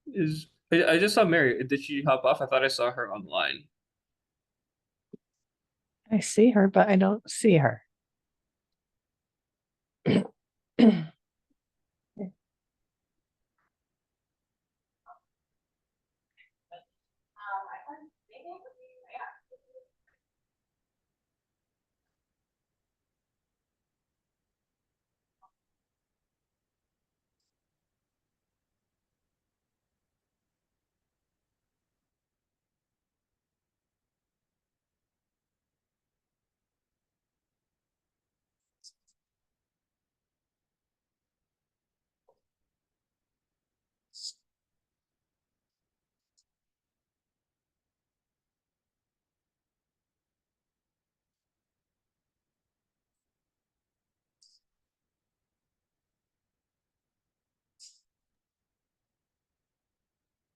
I just saw Mary. Did she hop off? I thought I saw her online. I see her, but I don't see her.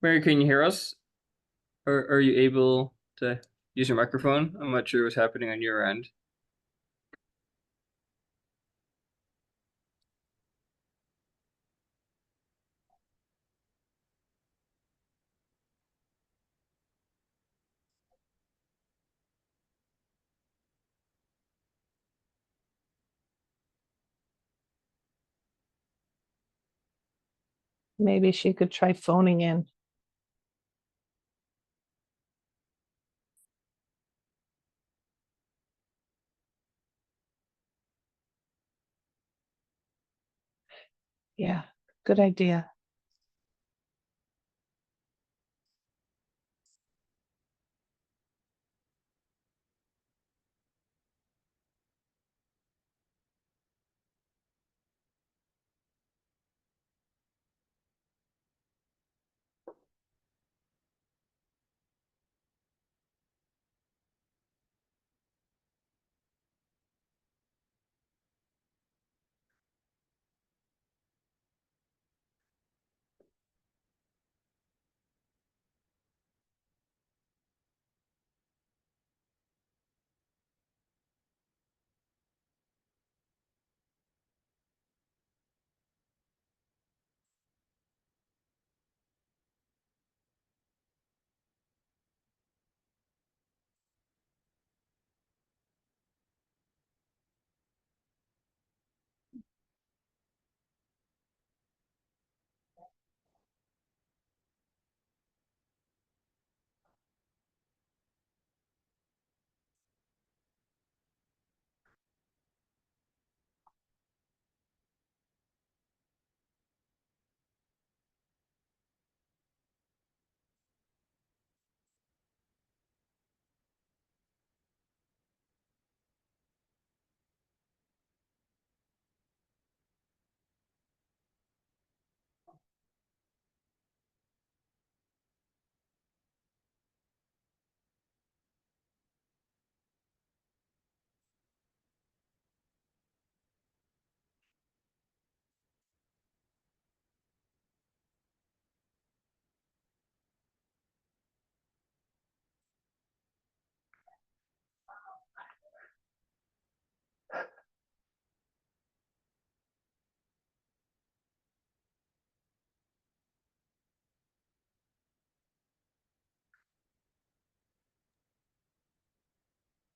Mary, can you hear us? Or are you able to use your microphone? I'm not sure what's happening on your end. Maybe she could try phoning in. Yeah, good idea.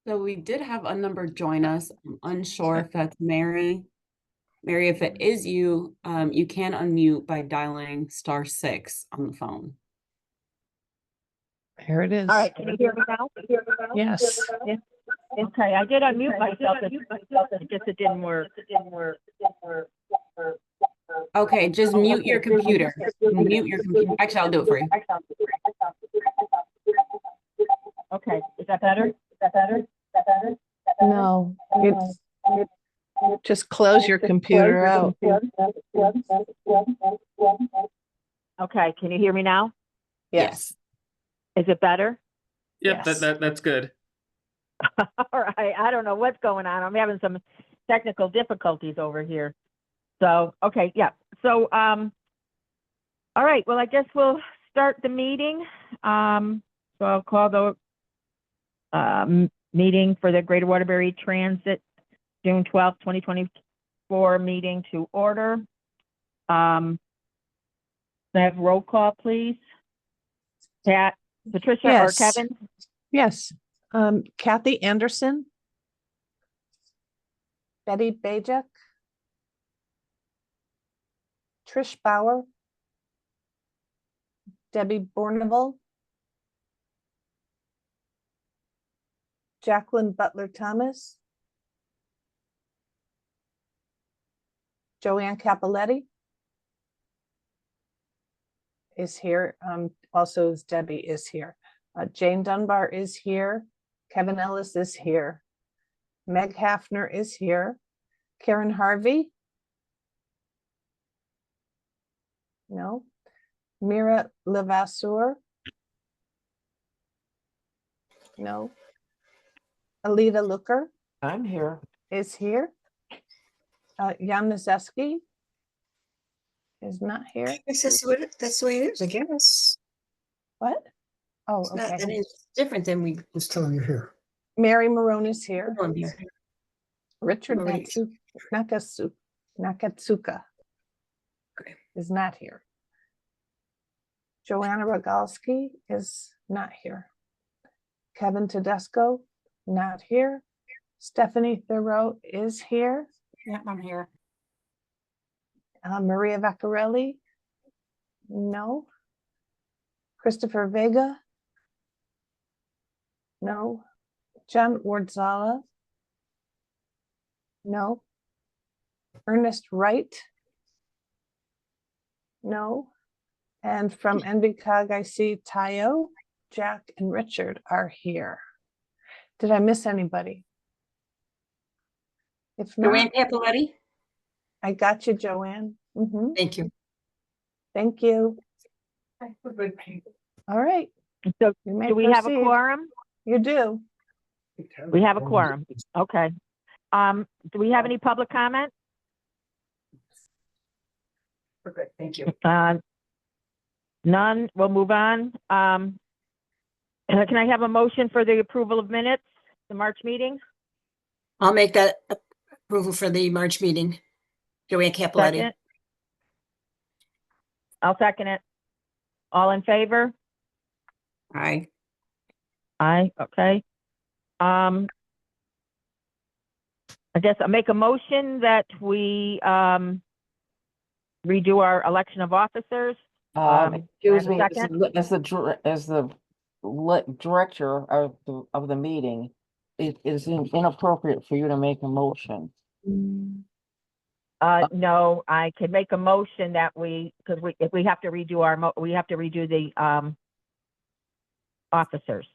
So we did have a number join us. I'm unsure if that's Mary. Mary, if it is you, you can unmute by dialing *6 on the phone. Here it is. All right, can you hear me now? Yes. Yeah. Okay, I did unmute myself. It just it didn't work. Okay, just mute your computer. Mute your computer. Actually, I'll do it for you. Okay, is that better? No, it's just close your computer out. Okay, can you hear me now? Yes. Is it better? Yep, Yes. that's good. All right, I don't know what's going on. I'm having some technical difficulties over here. So, okay, yeah. So, all right, well, I guess we'll start the meeting. So I'll call the meeting for the Greater Waterbury Transit June 12th, 2024 meeting to order. Can I have roll call, please? Pat, Patricia, or Yes. Kevin? Yes. Kathy Anderson. Betty Bajek. Trish Bauer. Debbie Bourneval. Jacqueline Butler Thomas. Joanne Capoletti is here. Also, as Debbie is here. Jane Dunbar is here. Kevin Ellis is here. Meg Hafner is here. Karen Harvey. No. Mira Levasseur. No. Alita Looker I'm here. is here. Jan Nazeski is not here. Guess that's the way it is, I guess. What? Oh, It's not, okay. that is different than we was telling you here. Mary Marone is here. On here. Richard Already. Nakatsuka Okay. is not here. Joanna Rogalski is not here. Kevin Tedesco, not here. Stephanie Thoreau is here. Yeah, I'm here. Maria Vaccarelli, no. Christopher Vega, no. John Wardzala, no. Ernest Wright, no. And from NVCOG, I see Tayo, Jack, and Richard are here. Did I miss anybody? If not, Joanne Capoletti, I got you, Joanne. thank you. Thank you. All right. So You may do we have a proceed. quorum? You do. We have a quorum. Okay. Do we have any public comment? Perfect, thank you. None. We'll move on. Can I have a motion for the approval of minutes, the March meeting? I'll make that approval for the March meeting. Joanne Capoletti. Second? I'll second it. All in favor? Aye. Aye, okay. I guess I'll make a motion that we redo our election of officers. Excuse me, second? as the director of the meeting, it is inappropriate for you to make a motion. No, I can make a motion that because if we have to redo we have to redo the officers.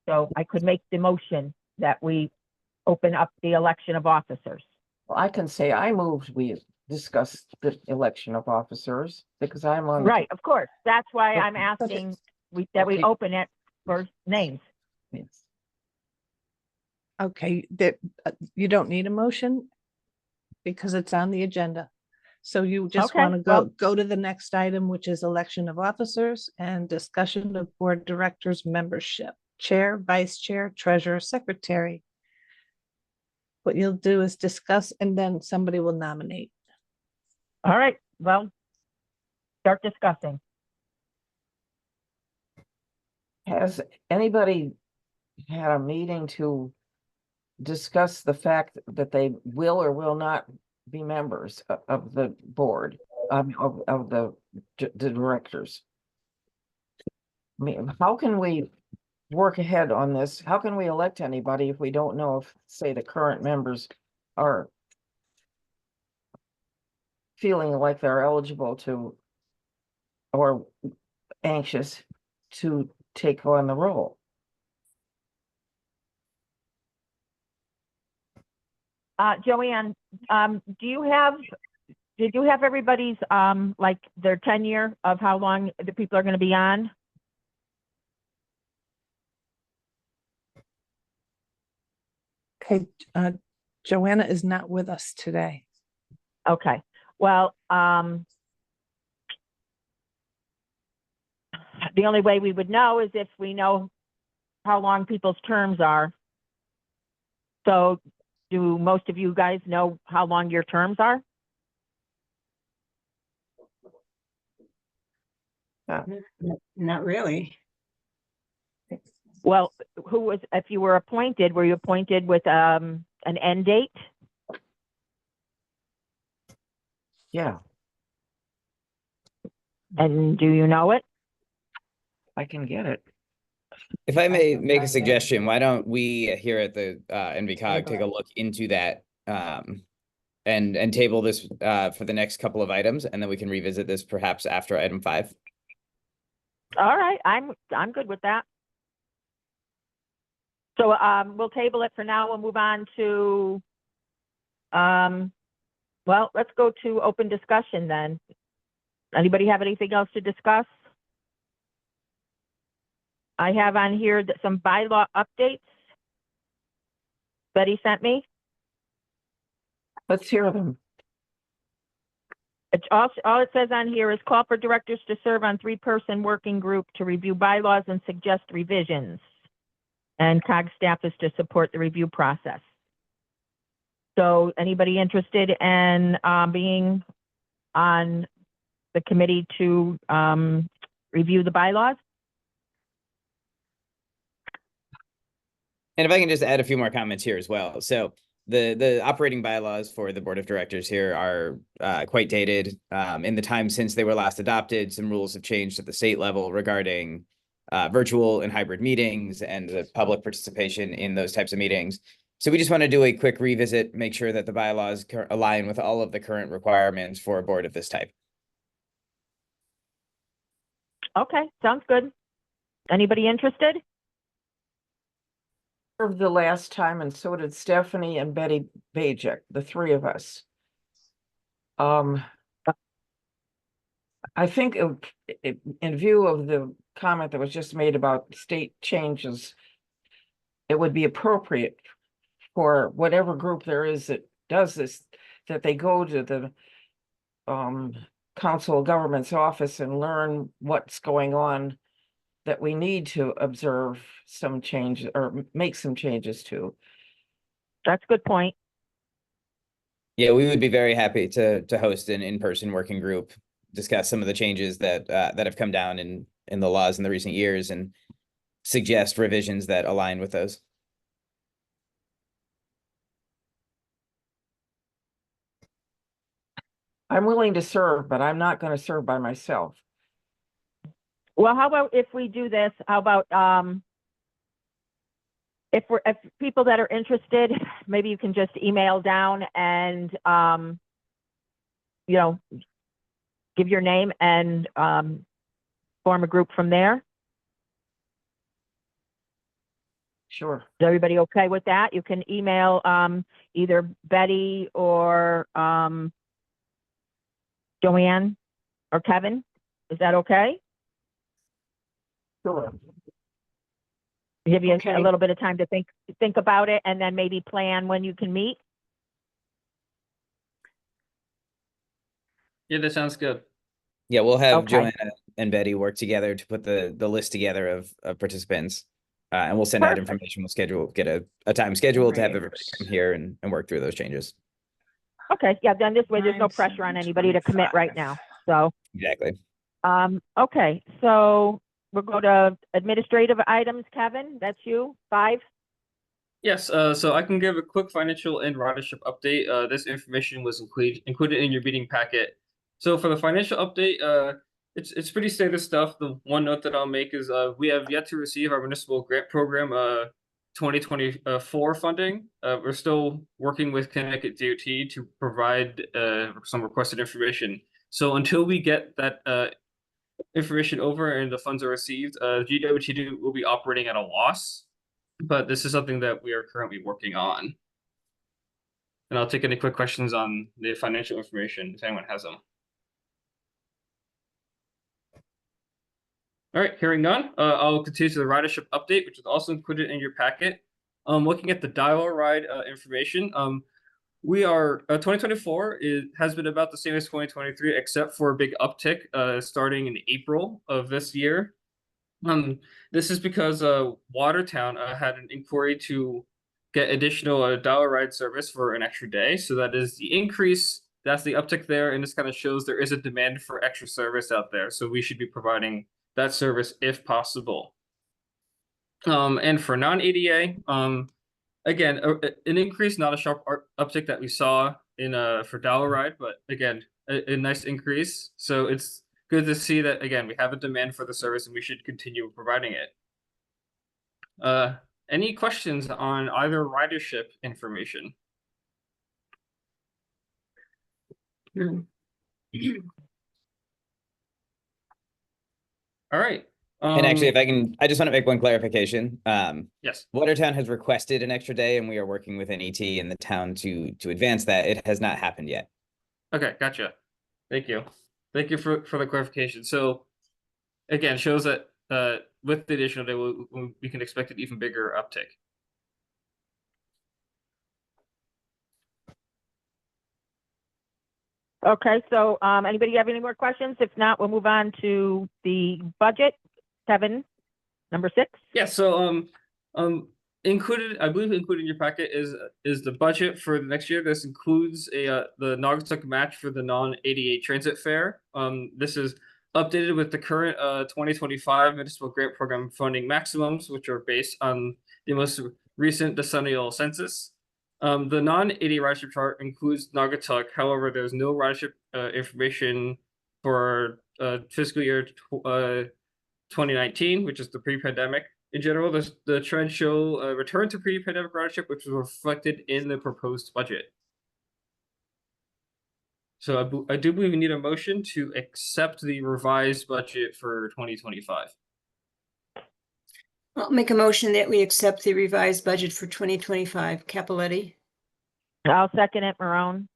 So I could make the motion that we open up the election of officers. Well, I can say I moved, we discussed the election of officers because I'm on. Right, of course. That's why I'm But asking that we Okay. open it for names. Yes. Okay, you don't need a motion because it's on the agenda. So you just Okay, want to well- go to the next item, which is election of officers and discussion of board directors membership, chair, vice chair, treasurer, secretary. What you'll do is discuss and then somebody will nominate. All right, well, start discussing. Has anybody had a meeting to discuss the fact that they will or will not be members of the board, of the directors? I mean, how can we work ahead on this? How can we elect anybody if we don't know if, say, the current members are feeling like they're eligible to or anxious to take on the role? Joanne, did you have everybody's, like their tenure of how long the people are going to be on? Okay, Joanna is not with us today. Okay, well, the only way we would know is if we know how long people's terms are. So do most of you guys know how long your terms are? Not really. Well, who was, if you were appointed, were you appointed with an end date? Yeah, And do you know it? I can get it. If I may make a suggestion, why don't we here at the NVCOG take a look into that and table this for the next couple of items, and then we can revisit this perhaps after item 5. All right, I'm good with that. So we'll table it for now. We'll move on to well, let's go to open discussion then. Anybody have anything else to discuss? I have on here some bylaw updates Betty sent me. Let's hear them. It's all it says on here is call for directors to serve on 3-person working group to review bylaws and suggest revisions. And COG staff is to support the review process. So anybody interested in being on the committee to review the bylaws? And if I can just add a few more comments here as well. So the operating bylaws for the board of directors here are quite dated. In the time since they were last adopted, some rules have changed at the state level regarding virtual and hybrid meetings and the public participation in those types of meetings. So we just want to do a quick revisit, make sure that the bylaws align with all of the current requirements for a board of this type. Okay, sounds good. Anybody interested? Served the last time, and so did Stephanie and Betty Bajek, the 3 of us. I think in view of the comment that was just made about state changes, it would be appropriate for whatever group there is that does this, that they go to the council of government's office and learn what's going on that we need to observe some change or make some changes to. That's a good point. Yeah, we would be very happy to host an in-person working group, discuss some of the changes that that have come down in the laws in the recent years, and suggest revisions that align with those. I'm willing to serve, but I'm not going to serve by myself. Well, how about if we do this? How about if people that are interested, maybe you can just email down and you know, give your name and form a group from there. Sure. Is everybody okay with that? You can email either Betty or Joanne or Kevin. Is that okay? Sure. Give you Okay. a little bit of time to think about it, and then maybe plan when you can meet. Yeah, that sounds good. Yeah, we'll have Okay. Joanna and Betty work together to put the list together of participants. And we'll send out Perfect. information. We'll get a time scheduled to have Great. everybody come here and work through those changes. Okay, yeah, then this way there's no 9, pressure on 7, anybody to commit right 25. now. So, Exactly. okay, so we'll go to administrative items. Kevin, that's you, 5. Yes, so I can give a quick financial and ridership update. This information was included in your meeting packet. So for the financial update, it's pretty standard stuff. The one note that I'll make is we have yet to receive our municipal grant program 2024 funding. We're still working with Connecticut DOT to provide some requested information. So until we get that information over and the funds are received, GWTD will be operating at a loss. But this is something that we are currently working on. And I'll take any quick questions on the financial information if anyone has them. All right, hearing none, I'll continue to the ridership update, which is also included in your packet. Looking at the dial ride information, we are 2024 has been about the same as 2023, except for a big uptick starting in April of this year. This is because Watertown had an inquiry to get additional dial ride service for an extra day. So that is the increase that's the uptick there, and this kind of shows there is a demand for extra service out there, so we should be providing that service if possible. And for non-ADA, again, an increase, not a sharp uptick that we saw in for Dollar Ride, but again, a nice increase. So it's good to see that again we have a demand for the service, and we should continue providing it. Any questions on either ridership information? All right. And actually, if I can, I just want to make one clarification. Yes. Watertown has requested an extra day, and we are working with NET and the town to advance that. It has not happened yet. Okay, gotcha. Thank you. Thank you for the clarification. So again, shows that with the additional day, we can expect an even bigger uptick. Okay, so anybody have any more questions? If not, we'll move on to the budget. Kevin, number 6. Yeah, so included, I believe included in your packet is the budget for the next year. This includes the Naugatuck match for the non-ADA transit fare. This is updated with the current 2025 municipal grant program funding maximums, which are based on the most recent decennial census. The non-ADA ridership chart includes Naugatuck. However, there's no ridership information for fiscal year 2019, which is the pre-pandemic. In general, the trends show a return to pre-pandemic ridership, which was reflected in the proposed budget. So I do believe we need a motion to accept the revised budget for 2025. I'll make a motion that we accept the revised budget for 2025. Capoletti? I'll second it, Marone.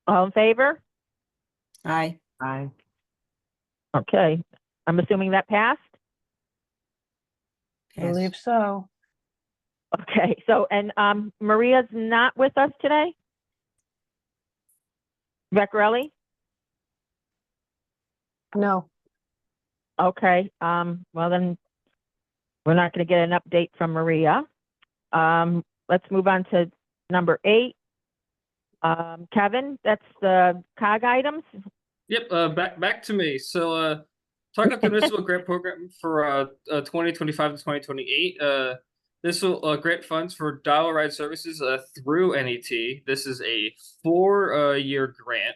All in favor? Aye. Aye. Okay, I'm assuming that passed? I believe so. Okay, so, and Maria's not with us today? Vecchiarelli? No. Okay, well then, we're not gonna get an update from Maria. Let's move on to number 8. Kevin, that's the COG items? Yep, back to me. So talking about the municipal grant program for 2025 to 2028. This will grant funds for Dollar Ride services through NET. This is a 4-year grant.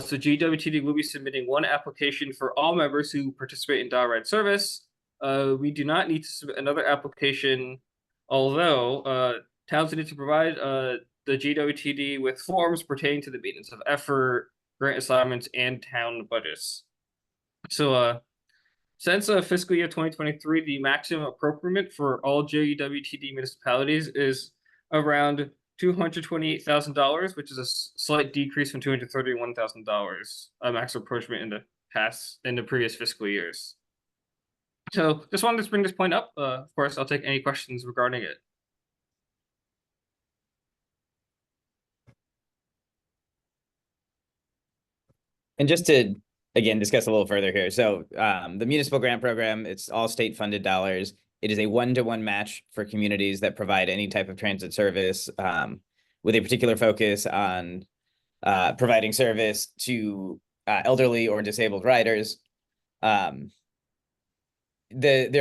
So GWTD will be submitting one application for all members who participate in Dollar Ride service. We do not need to submit another application, although towns need to provide the GWTD with forms pertaining to the maintenance of effort, grant assignments, and town budgets. So since fiscal year 2023, the maximum appropriate for all GWTD municipalities is around $228,000, which is a slight decrease from $231,000 maximum appropriate in the previous fiscal years. So just wanted to bring this point up. Of course, I'll take any questions regarding it. And just to, again, discuss a little further here. So the municipal grant program, it's all state funded dollars. It is a 1-to-1 match for communities that provide any type of transit service with a particular focus on providing service to elderly or disabled riders. There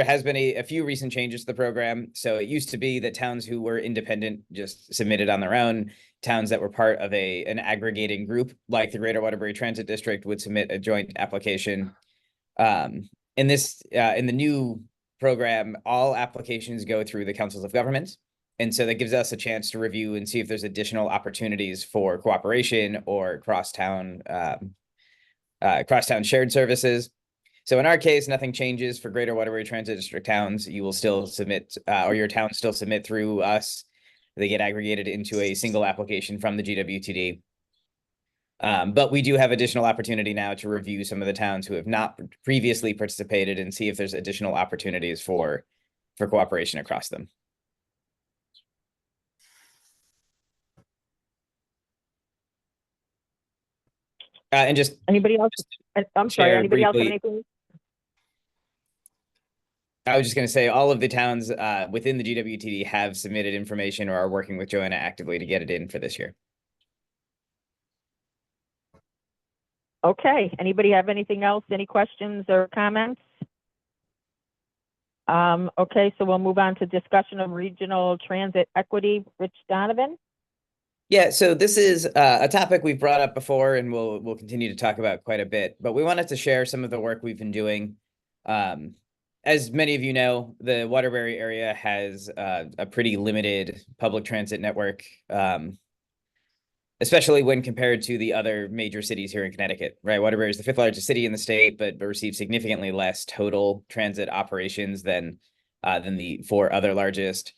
has been a few recent changes to the program. So it used to be that towns who were independent just submitted on their own. Towns that were part of an aggregating group, like the Greater Waterbury Transit District, would submit a joint application. In the new program, all applications go through the councils of governments. And so that gives us a chance to review and see if there's additional opportunities for cooperation or crosstown shared services. So in our case, nothing changes for Greater Waterbury Transit District towns. You will still submit, or your town still submit through us. They get aggregated into a single application from the GWTD. But we do have additional opportunity now to review some of the towns who have not previously participated and see if there's additional opportunities for cooperation across them. And just Anybody else? I'm sorry, share anybody else have briefly. anything? I was just going to say all of the towns within the GWTD have submitted information or are working with Joanna actively to get it in for this year. Okay, anybody have anything else? Any questions or comments? Okay, so we'll move on to discussion of regional transit equity. Rich Donovan? Yeah, so this is a topic we've brought up before and we'll continue to talk about quite a bit, but we wanted to share some of the work we've been doing. As many of you know, the Waterbury area has a pretty limited public transit network, especially when compared to the other major cities here in Connecticut, right? Waterbury is the 5th largest city in the state, but receives significantly less total transit operations than the 4 other largest.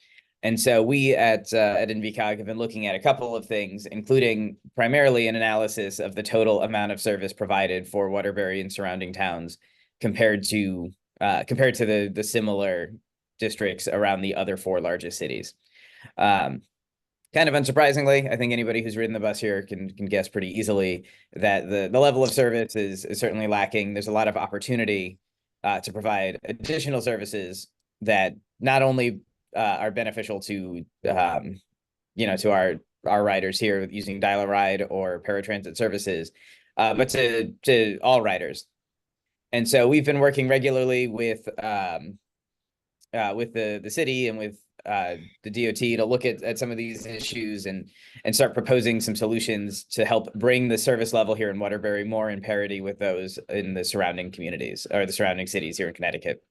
And so we at NVCOG have been looking at a couple of things, including primarily an analysis of the total amount of service provided for Waterbury and surrounding towns compared to the similar districts around the other 4 largest cities. Kind of unsurprisingly, I think anybody who's ridden the bus here can guess pretty easily that the level of service is certainly lacking. There's a lot of opportunity to provide additional services that not only are beneficial to to our riders here using Dial-A-Ride or paratransit services, but to all riders. And so we've been working regularly with the city and with the DOT to look at some of these issues and start proposing some solutions to help bring the service level here in Waterbury more in parity with those in the surrounding communities or the surrounding cities here in Connecticut.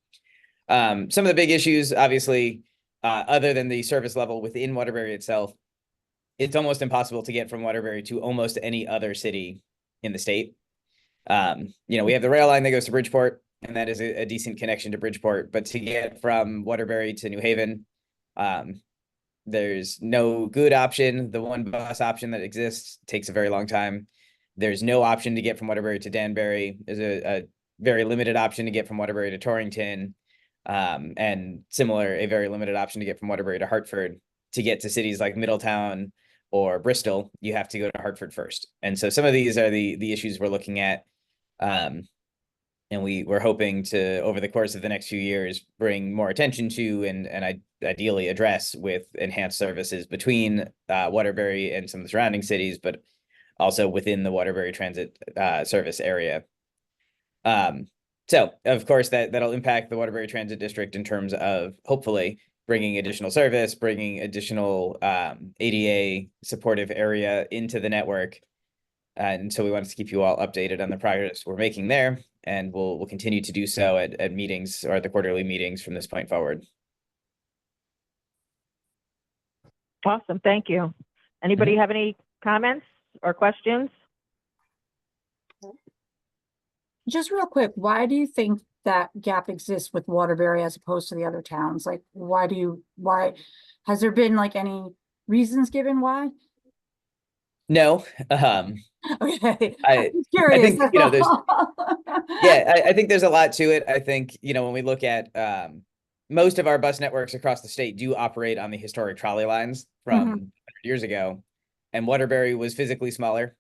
Some of the big issues, obviously, other than the service level within Waterbury itself, it's almost impossible to get from Waterbury to almost any other city in the state. We have the rail line that goes to Bridgeport, and that is a decent connection to Bridgeport. But to get from Waterbury to New Haven, there's no good option. The one bus option that exists takes a very long time. There's no option to get from Waterbury to Danbury. There's a very limited option to get from Waterbury to Torrington. And a very limited option to get from Waterbury to Hartford. To get to cities like Middletown or Bristol, you have to go to Hartford first. And so some of these are the issues we're looking at. And we're hoping to, over the course of the next few years, bring more attention to and ideally address with enhanced services between Waterbury and some of the surrounding cities, but also within the Waterbury Transit service area. So, of course, that'll impact the Waterbury Transit District in terms of hopefully bringing additional service, bringing additional ADA supportive area into the network. And so we wanted to keep you all updated on the progress we're making there. And we'll continue to do so at meetings or the quarterly meetings from this point forward. Awesome, thank you. Anybody have any comments or questions? Just real quick, why do you think that gap exists with Waterbury as opposed to the other towns? Like, why has there been like any reasons given why? No. Okay. I'm curious. I think, I think there's a lot to it. I think, when we look at most of our bus networks across the state do operate on the historic trolley lines from 100 years ago. And Waterbury was physically smaller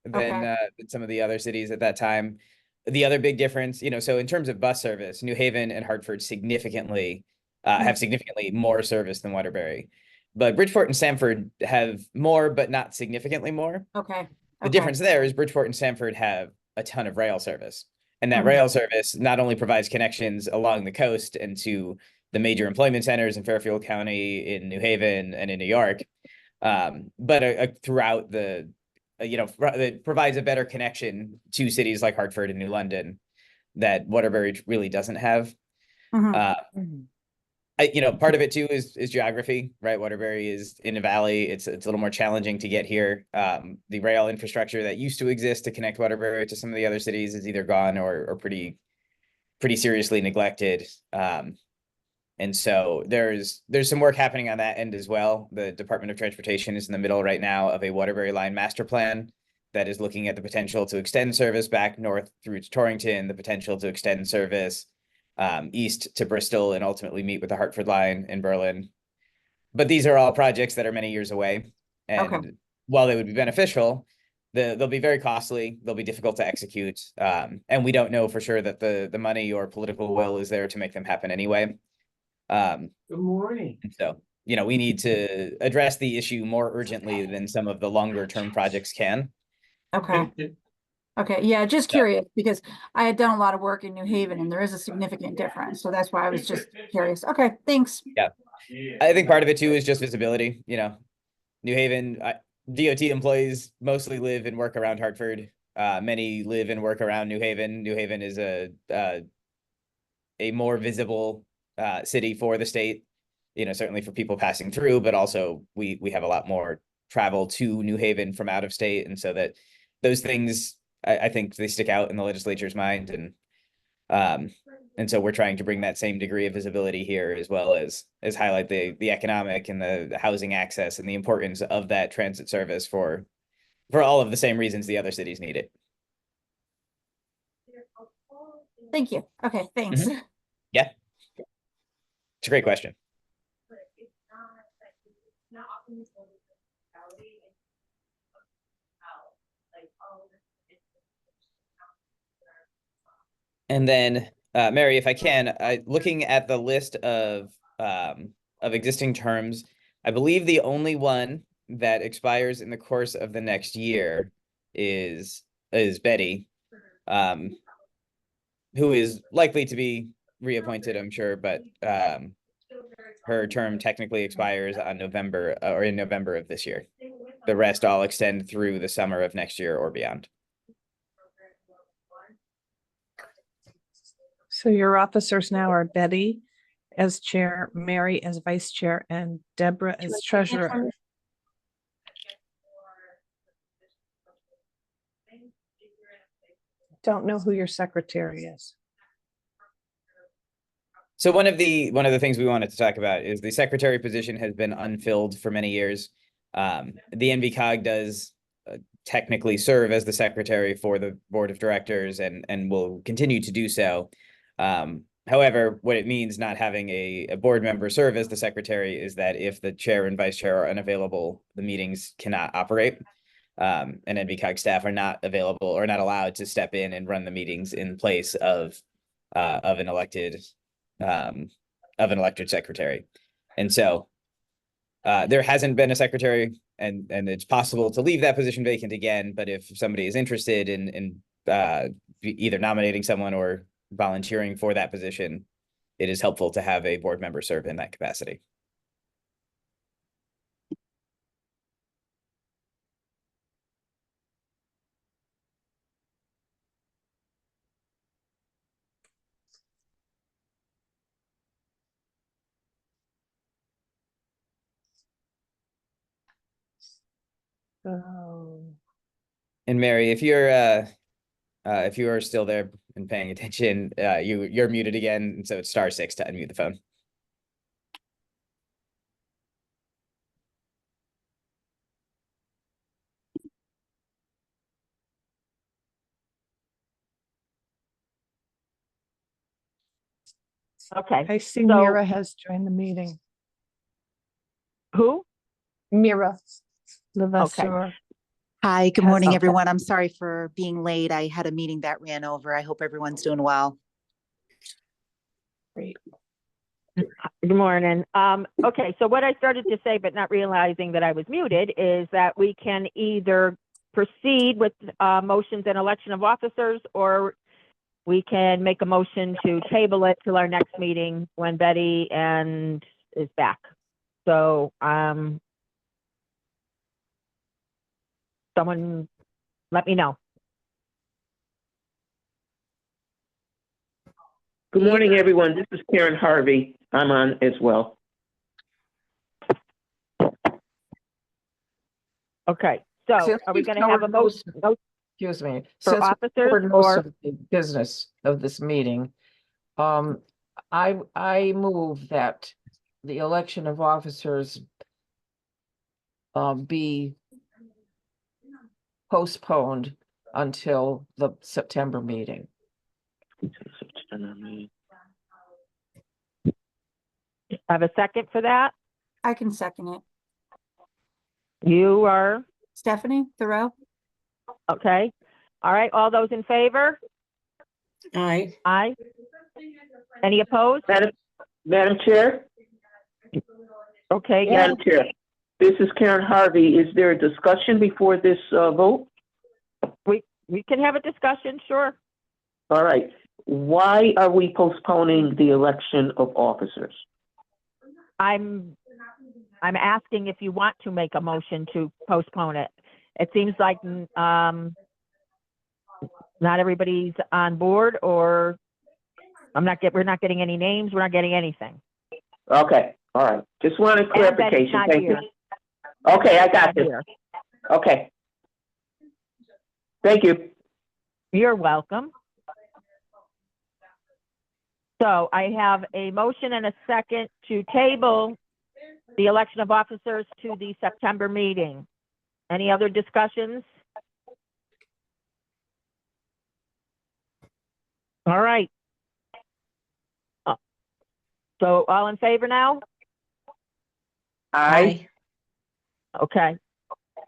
than some of the other cities at that time. The other big difference, so in terms of bus service, New Haven and Hartford significantly have significantly more service than Waterbury. But Bridgeport and Stamford have more, but not significantly more. Okay. The difference there is Bridgeport and Stamford have a ton of rail service. And that rail service not only provides connections along the coast and to the major employment centers in Fairfield County, in New Haven, and in New York, but throughout it provides a better connection to cities like Hartford and New London that Waterbury really doesn't have. Part of it too is geography, right? Waterbury is in a valley. It's a little more challenging to get here. The rail infrastructure that used to exist to connect Waterbury to some of the other cities is either gone or pretty seriously neglected. And so there's some work happening on that end as well. The Department of Transportation is in the middle right now of a Waterbury line master plan that is looking at the potential to extend service back north through to Torrington, the potential to extend service east to Bristol and ultimately meet with the Hartford line in Berlin. But these are all projects that are many years away. And while they would be beneficial, they'll be very costly. They'll be difficult to execute. And we don't know for sure that the money or political will is there to make them happen anyway. Good morning. So, you know, we need to address the issue more urgently than some of the longer term projects can. Okay. Okay, yeah, just Yeah. curious because I had done a lot of work in New Haven and there is a significant difference. So that's why I was just curious. Okay, thanks. Yeah. I think part of it too is just visibility. You know, New Haven, DOT employees mostly live and work around Hartford. Many live and work around New Haven. New Haven is a more visible city for the state, you know, certainly for people passing through, but also we have a lot more travel to New Haven from out of state. And so that those things, I think they stick out in the legislature's mind. And so we're trying to bring that same degree of visibility here, as well as highlight the economic and the housing access and the importance of that transit service for all of the same reasons the other cities need it. Thank you. Okay, thanks. Yeah. It's a great question. And then, Mary, if I can, looking at the list of existing terms, I believe the only one that expires in the course of the next year is Betty, who is likely to be reappointed, I'm sure, but her term technically expires on November or in November of this year. The rest all extend through the summer of next year or beyond. So your officers now are Betty as chair, Mary as vice chair, and Deborah as treasurer. Don't know who your secretary is. So one of the things we wanted to talk about is the secretary position has been unfilled for many years. The NVCOG does technically serve as the secretary for the board of directors and will continue to do so. However, what it means not having a board member serve as the secretary is that if the chair and vice chair are unavailable, the meetings cannot operate. And NVCOG staff are not available or not allowed to step in and run the meetings in place of an elected secretary. And so there hasn't been a secretary, and it's possible to leave that position vacant again. But if somebody is interested in either nominating someone or volunteering for that position, it is helpful to have a board member serve in that capacity. So And Mary, if you are still there and paying attention, you're muted again, and so it's *6 to unmute the phone. Okay, I see So- Mira has joined the meeting. who? Mira Levasseur. Hi, good Has- morning, okay. everyone. I'm sorry for being late. I had a meeting that ran over. I hope everyone's doing well. Great. Good morning. Okay, so what I started to say, but not realizing that I was muted, is that we can either proceed with motions and election of officers, or we can make a motion to table it till our next meeting when Betty is back. So, someone let me know. Good morning, everyone. This is Karen Harvey. I'm on as well. Okay, so Since are we we've going to have a covered most motion Excuse me. for Since we've officers covered most or? of the business of this meeting, I move that the election of officers be postponed until the September meeting. Have a second for that? I can second it. You are, Stephanie Thoreau? Okay. All right, all those in favor? Aye. Aye. Any opposed? Madam Chair? Okay, yeah. Madam Chair, this is Karen Harvey. Is there a discussion before this vote? We can have a discussion, sure. All right. Why are we postponing the election of officers? I'm asking if you want to make a motion to postpone it. It seems like not everybody's on board, or we're not getting any names, we're not getting anything. Okay, all right. Just wanted And that it's clarification. not Thank you. here. Okay, I got Not this. here. Okay. Thank you. You're welcome. So I have a motion and a second to table the election of officers to the September meeting. Any other discussions? All right. So all in favor now? Aye. Okay.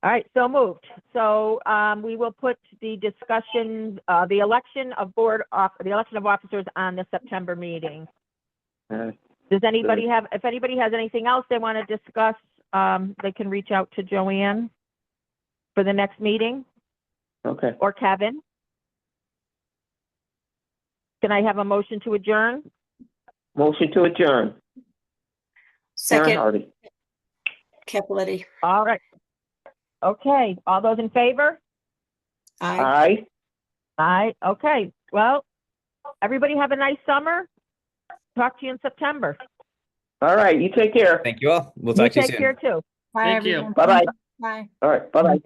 All right, so moved. So we will put the discussion, the election of officers on the September meeting. Does anybody have, if anybody has anything else they want to discuss, they can reach out to Joanne for the next meeting, Okay. or Kevin. Can I have a motion to adjourn? Motion to adjourn. Karen Second, Harvey. Capoletti. All right. Okay, all those in favor? Aye. Aye. Aye, okay. Well, everybody have a nice summer. Talk to you in September. All right, you take care. Thank you all. We'll talk to you Take soon. care too. Bye, Thank you. everyone. Bye-bye. Bye. All right, bye-bye.